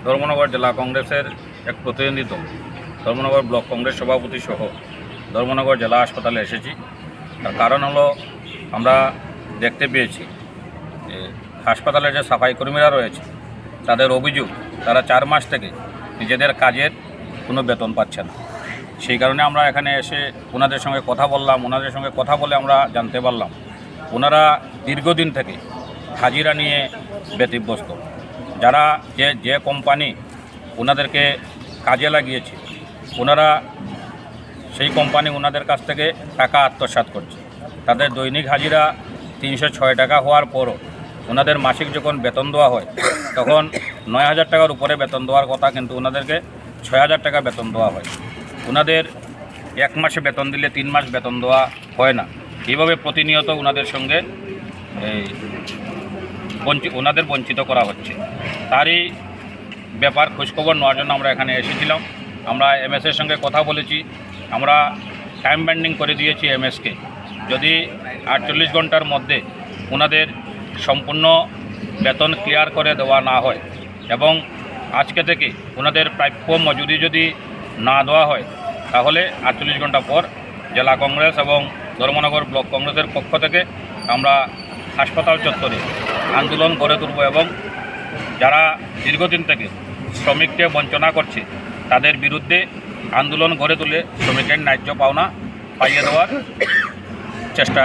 ধর্মনগর জেলা কংগ্রেসের এক প্রতিনিধি দল ধর্মনগর ব্লক কংগ্রেস সভাপতি সহ ধর্মনগর জেলা হাসপাতালে এসেছি। তার কারণ হলো আমরা দেখতে পেয়েছি যে হাসপাতালে যে সাফাই কর্মীরা রয়েছে তাদের অভিযোগ তারা 4 মাস থেকে নিজেদের কাজের কোনো বেতন পাচ্ছে না। সেই কারণে আমরা এখানে এসে ওনাদের সঙ্গে কথা বললাম। ওনাদের সঙ্গে কথা বলে আমরা জানতে পারলাম ওনারা দীর্ঘদিন থেকে হাজিরা নিয়ে ব্যতিব্যস্ত। যারা যে কোম্পানি ওনাদেরকে কাজে লাগিয়েছে ওনারা সেই কোম্পানি ওনাদের কাছ থেকে টাকা আত্মসাৎ করছে। তাদের দৈনিক হাজিরা 306 টাকা হওয়ার পরও ওনাদের মাসিক যখন বেতন দেওয়া হয় তখন 9,000 টাকার উপরে বেতন দেওয়ার কথা, কিন্তু ওনাদেরকে 6,000 টাকা বেতন দেওয়া হয়। ওনাদের 1 মাসে বেতন দিলে 3 মাস বেতন দেওয়া হয় না। এইভাবে প্রতিনিয়ত ওনাদের সঙ্গে ওনাদের বঞ্চিত করা হচ্ছে। তারই ব্যাপার খোঁজখবর নেওয়ার জন্য আমরা এখানে এসেছিলাম। আমরা এমএসের সঙ্গে কথা বলেছি। আমরা টাইম ব্যান্ডিং করে দিয়েছি এমএসকে, যদি 48 ঘন্টার মধ্যে ওনাদের সম্পূর্ণ বেতন ক্লিয়ার করে দেওয়া না হয় এবং আজকে থেকে ওনাদের প্রাপ্য মজুরি যদি না দেওয়া হয় তাহলে 48 ঘন্টা পর জেলা কংগ্রেস এবং ধর্মনগর ব্লক কংগ্রেসের পক্ষ থেকে আমরা হাসপাতাল চত্বরে আন্দোলন গড়ে তুলব এবং যারা দীর্ঘদিন থেকে শ্রমিককে বঞ্চনা করছে তাদের বিরুদ্ধে আন্দোলন গড়ে তুলে শ্রমিকের ন্যায্য পাওনা পাইয়ে দেওয়ার চেষ্টা